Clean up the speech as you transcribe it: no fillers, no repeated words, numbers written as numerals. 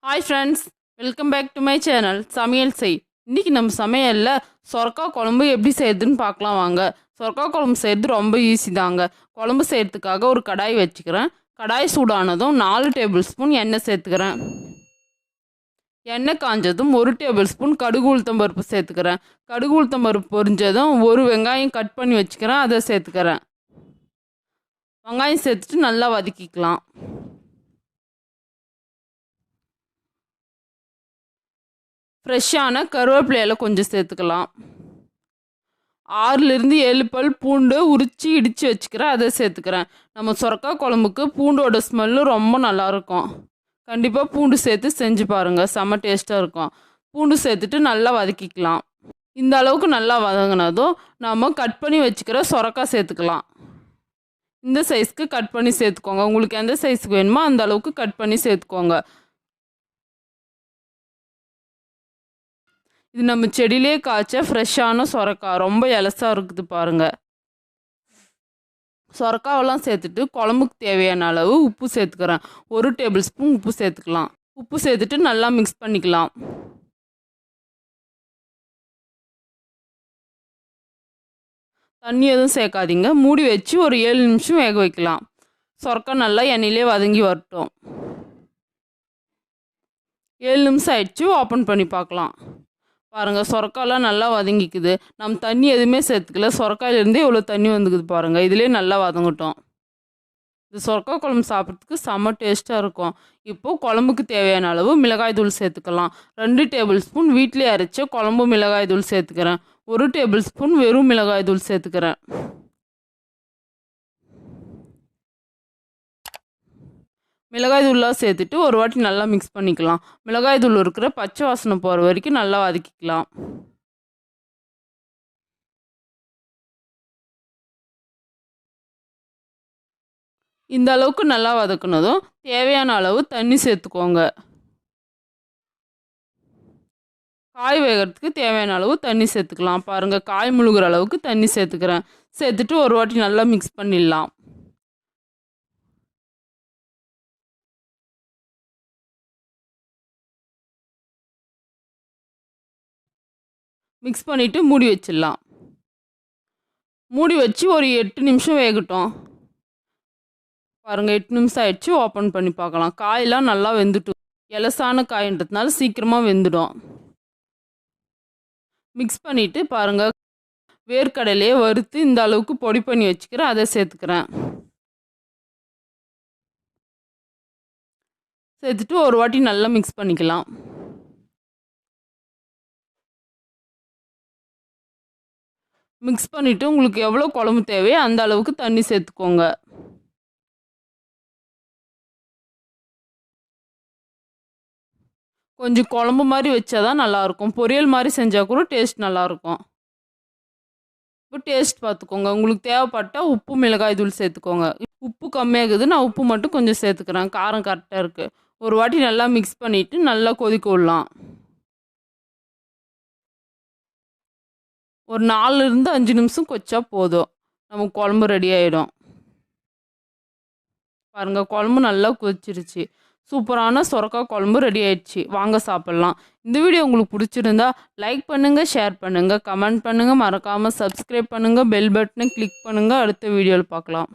Hi friends, welcome back to my channel samyalsei. இன்னைக்கு நம்ம சமையல்ல சொரக்காய் குழம்பு எப்படி செய்யறதுன்னு பார்க்கலாம் வாங்க. சொரக்காய் குழம்பு செய்யறது ரொம்ப ஈஸி தாங்க. குழம்பு செய்யறதுக்காக ஒரு கடாய் வச்சுக்கிறேன். கடாய் சூடானதும் 4 டேபிள் ஸ்பூன் எண்ணெய் சேர்த்துக்கிறேன். எண்ணெய் காஞ்சதும் 1 டேபிள் ஸ்பூன் கடுகு உளுத்தம் பருப்பு சேர்த்துக்கிறேன். கடுகு உளுத்தம் பருப்பு பொரிஞ்சதும் ஒரு வெங்காயம் கட் பண்ணி வச்சுக்கிறேன், அதை சேர்த்துக்கிறேன். வெங்காயம் சேர்த்துட்டு நல்லா வதக்கிக்கலாம். ஃப்ரெஷ்ஷான கருவேப்பிலையில கொஞ்சம் சேர்த்துக்கலாம். 6லேருந்து 7 பல் பூண்டு உரித்து இடித்து வச்சுக்கிறேன், அதை சேர்த்துக்கிறேன். நம்ம சொரக்காய் குழம்புக்கு பூண்டோட ஸ்மெல்லு ரொம்ப நல்லாயிருக்கும். கண்டிப்பாக பூண்டு சேர்த்து செஞ்சு பாருங்கள், செம்ம டேஸ்ட்டாக இருக்கும். பூண்டு சேர்த்துட்டு நல்லா வதக்கிக்கலாம். இந்த அளவுக்கு நல்லா வதங்கினதும் நம்ம கட் பண்ணி வச்சுக்கிற சொரக்காய் சேர்த்துக்கலாம். இந்த சைஸ்க்கு கட் பண்ணி சேர்த்துக்கோங்க. உங்களுக்கு எந்த சைஸ்க்கு வேணுமோ அந்த அளவுக்கு கட் பண்ணி சேர்த்துக்கோங்க. இது நம்ம செடியிலே காய்ச்ச ஃப்ரெஷ்ஷான சொரக்காய், ரொம்ப எலசாக இருக்குது பாருங்கள். சொரக்காவெல்லாம் சேர்த்துட்டு குழம்புக்கு தேவையான அளவு உப்பு சேர்த்துக்கிறேன். 1 டேபிள் ஸ்பூன் உப்பு சேர்த்துக்கலாம். உப்பு சேர்த்துட்டு நல்லா மிக்ஸ் பண்ணிக்கலாம். தண்ணி எதுவும் சேர்க்காதீங்க. மூடி வச்சு ஒரு 7 நிமிஷம் வேக வைக்கலாம். சொரக்காய் நல்லா எண்ணெயிலே வதங்கி வரட்டும். 7 நிமிஷம் ஆயிடுச்சு, ஓப்பன் பண்ணி பார்க்கலாம். பாருங்கள், சொரக்காயெலாம் நல்லா வதங்கிக்குது. நம்ம தண்ணி எதுவுமே சேர்த்துக்கல, சொரக்காயிலேருந்தே இவ்வளோ தண்ணி வந்துக்குது பாருங்கள். இதிலே நல்லா வதங்கட்டும். இது சொரக்காய் குழம்பு சாப்பிட்றதுக்கு செம்ம டேஸ்ட்டாக இருக்கும். இப்போது குழம்புக்கு தேவையான அளவு மிளகாய் தூள் சேர்த்துக்கலாம். 2 டேபிள் ஸ்பூன் வீட்டிலே அரைச்ச குழம்பு மிளகாய் தூள் சேர்த்துக்கிறேன். 1 டேபிள் ஸ்பூன் வெறும் மிளகாய் தூள் சேர்த்துக்கிறேன். மிளகாய் தூள்லாம் சேர்த்துட்டு ஒரு வாட்டி நல்லா மிக்ஸ் பண்ணிக்கலாம். மிளகாய் தூள் இருக்கிற பச்சை வாசனை போகிற வரைக்கும் நல்லா வதக்கிக்கலாம். இந்த அளவுக்கு நல்லா வதக்குனதும் தேவையான அளவு தண்ணி சேர்த்துக்கோங்க. காய் வேகிறதுக்கு தேவையான அளவு தண்ணி சேர்த்துக்கலாம். பாருங்கள், காய் முழுகிற அளவுக்கு தண்ணி சேர்த்துக்கிறேன். சேர்த்துட்டு ஒரு வாட்டி நல்லா மிக்ஸ் பண்ணிடலாம். மிக்ஸ் பண்ணிவிட்டு மூடி வச்சிடலாம். மூடி வச்சு ஒரு 8 நிமிஷம் வேகட்டும். பாருங்கள், 8 நிமிஷம் ஆயிடுச்சு. ஓப்பன் பண்ணி பார்க்கலாம். காயெல்லாம் நல்லா வெந்துட்டு, எலசான காயின்றதுனால சீக்கிரமாக வெந்துடும். மிக்ஸ் பண்ணிவிட்டு பாருங்கள், வேர்க்கடலையே வறுத்து இந்த அளவுக்கு பொடி பண்ணி வச்சுக்கிறேன், அதை சேர்த்துக்கிறேன். சேர்த்துட்டு ஒரு வாட்டி நல்லா மிக்ஸ் பண்ணிக்கலாம். மிக்ஸ் பண்ணிவிட்டு உங்களுக்கு எவ்வளோ குழம்பு தேவையோ அந்த அளவுக்கு தண்ணி சேர்த்துக்கோங்க. கொஞ்சம் குழம்பு மாதிரி வச்சா தான் நல்லாயிருக்கும். பொரியல் மாதிரி செஞ்சால் கூட டேஸ்ட் நல்லாயிருக்கும். இப்போ டேஸ்ட் பார்த்துக்கோங்க. உங்களுக்கு தேவைப்பட்டால் உப்பு மிளகாய் தூள் சேர்த்துக்கோங்க. உப்பு கம்மியாகுது, நான் உப்பு மட்டும் கொஞ்சம் சேர்த்துக்கிறேன். காரம் கரெக்டாக இருக்குது. ஒரு வாட்டி நல்லா மிக்ஸ் பண்ணிவிட்டு நல்லா கொதிக்க விடலாம். ஒரு 4லேருந்து 5 நிமிஷம் கொச்சா போதும், நமக்கு குழம்பு ரெடி ஆகிடும். பாருங்கள், குழம்பு நல்லா கொதிச்சிருச்சு. சூப்பரான சொரக்காய் குழம்பு ரெடி ஆயிடுச்சு. வாங்க சாப்பிட்லாம். இந்த வீடியோ உங்களுக்கு பிடிச்சிருந்தா லைக் பண்ணுங்கள், ஷேர் பண்ணுங்கள், கமெண்ட் பண்ணுங்கள், மறக்காமல் சப்ஸ்கிரைப் பண்ணுங்கள், பெல் பட்டனை கிளிக் பண்ணுங்கள். அடுத்த வீடியோவில் பார்க்கலாம்.